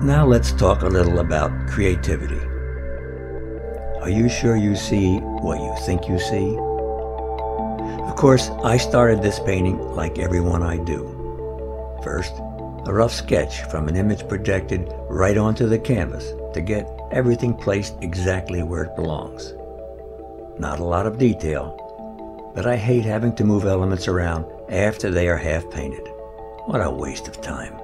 Now let's talk a little about creativity. Are you sure you see what you think you see? Of course, I started this painting like everyone I do. First, a rough sketch from an image projected right onto the canvas to get everything placed exactly where it belongs. Not a lot of detail, but I hate having to move elements around after they are half painted. What a waste of time.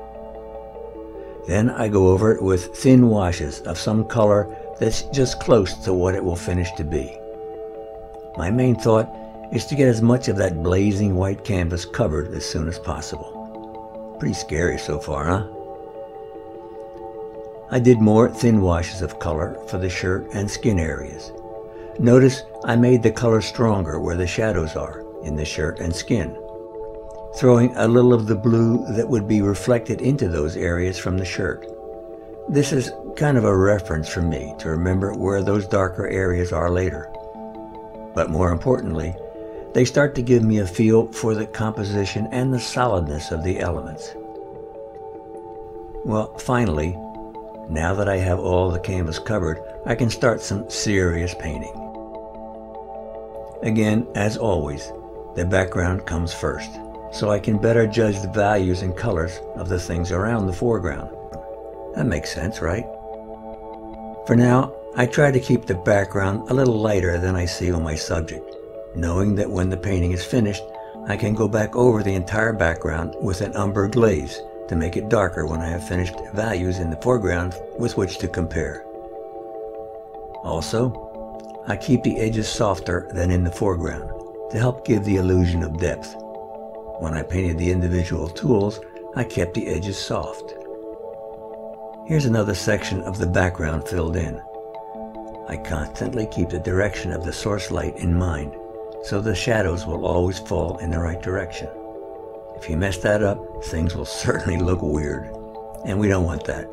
Then I go over it with thin washes of some color that's just close to what it will finish to be. My main thought is to get as much of that blazing white canvas covered as soon as possible. Pretty scary so far, huh? I did more thin washes of color for the shirt and skin areas. Notice I made the color stronger where the shadows are in the shirt and skin, throwing a little of the blue that would be reflected into those areas from the shirt. This is kind of a reference for me to remember where those darker areas are later. But more importantly, they start to give me a feel for the composition and the solidness of the elements. Well, finally, now that I have all the canvas covered, I can start some serious painting. Again, as always, the background comes first, so I can better judge the values and colors of the things around the foreground. That makes sense, right? For now, I try to keep the background a little lighter than I see on my subject, knowing that when the painting is finished, I can go back over the entire background with an umber glaze to make it darker when I have finished values in the foreground with which to compare. Also, I keep the edges softer than in the foreground to help give the illusion of depth. When I painted the individual tools, I kept the edges soft. Here's another section of the background filled in. I constantly keep the direction of the source light in mind, so the shadows will always fall in the right direction. If you mess that up, things will certainly look weird, and we don't want that.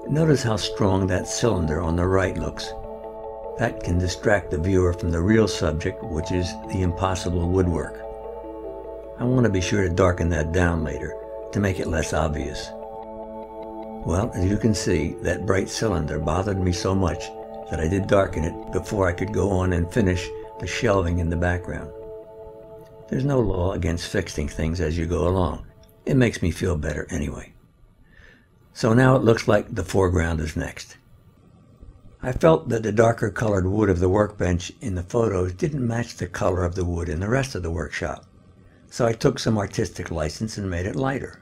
Notice how strong that cylinder on the right looks. That can distract the viewer from the real subject, which is the impossible woodwork. I want to be sure to darken that down later to make it less obvious. Well, as you can see, that bright cylinder bothered me so much that I did darken it before I could go on and finish the shelving in the background. There's no law against fixing things as you go along. It makes me feel better anyway. So now it looks like the foreground is next. I felt that the darker colored wood of the workbench in the photos didn't match the color of the wood in the rest of the workshop, so I took some artistic license and made it lighter.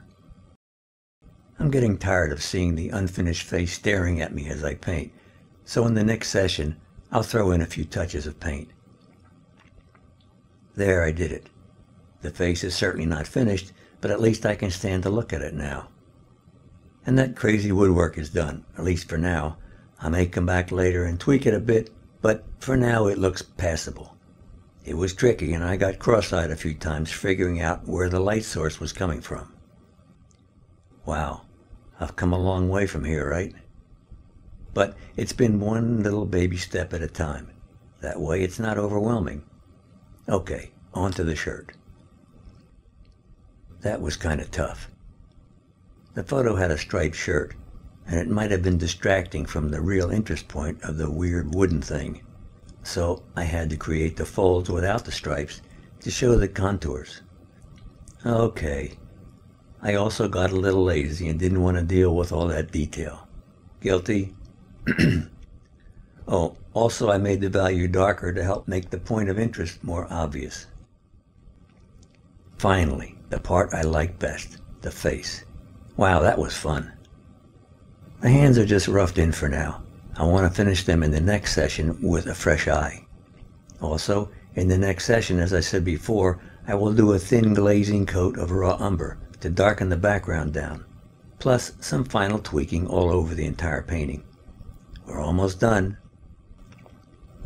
I'm getting tired of seeing the unfinished face staring at me as I paint, so in the next session, I'll throw in a few touches of paint. There, I did it. The face is certainly not finished, but at least I can stand to look at it now. And that crazy woodwork is done, at least for now. I may come back later and tweak it a bit, but for now it looks passable. It was tricky and I got cross-eyed a few times figuring out where the light source was coming from. Wow, I've come a long way from here, right? But it's been one little baby step at a time. That way it's not overwhelming. Okay, on to the shirt. That was kind of tough. The photo had a striped shirt, and it might have been distracting from the real interest point of the weird wooden thing. So I had to create the folds without the stripes to show the contours. Okay. I also got a little lazy and didn't want to deal with all that detail. Guilty? Oh, also I made the value darker to help make the point of interest more obvious. Finally, the part I like best, the face. Wow, that was fun. The hands are just roughed in for now. I want to finish them in the next session with a fresh eye. Also, in the next session, as I said before, I will do a thin glazing coat of raw umber to darken the background down, plus some final tweaking all over the entire painting. We're almost done.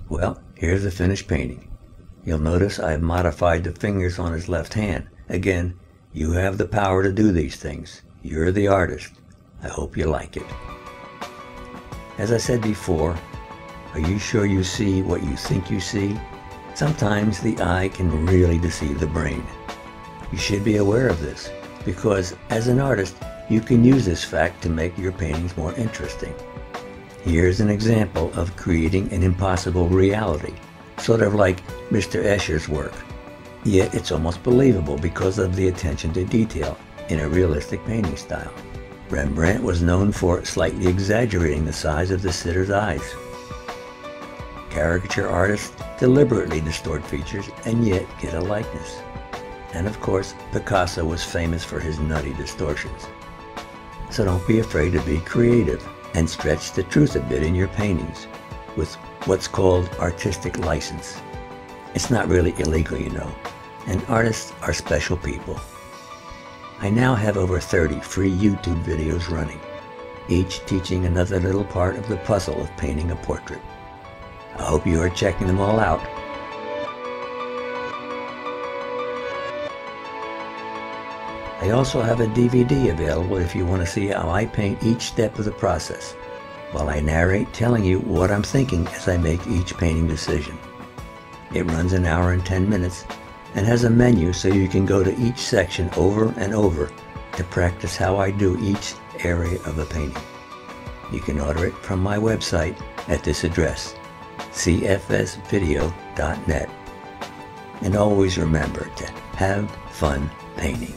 Well, here's the finished painting. You'll notice I've modified the fingers on his left hand. Again, you have the power to do these things. You're the artist. I hope you like it. As I said before, are you sure you see what you think you see? Sometimes the eye can really deceive the brain. You should be aware of this, because as an artist, You can use this fact to make your paintings more interesting. Here's an example of creating an impossible reality, sort of like Mr. Escher's work. Yet it's almost believable because of the attention to detail in a realistic painting style. Rembrandt was known for slightly exaggerating the size of the sitter's eyes. Caricature artists deliberately distort features and yet get a likeness. And of course, Picasso was famous for his nutty distortions. So don't be afraid to be creative and stretch the truth a bit in your paintings with what's called artistic license. It's not really illegal, you know, and artists are special people. I now have over 30 free YouTube videos running, each teaching another little part of the puzzle of painting a portrait. I hope you are checking them all out. I also have a DVD available if you want to see how I paint each step of the process, while I narrate telling you what I'm thinking as I make each painting decision. It runs an hour and 10 minutes and has a menu so you can go to each section over and over to practice how I do each area of a painting. You can order it from my website at this address, cfsvideo.net. And always remember to have fun painting.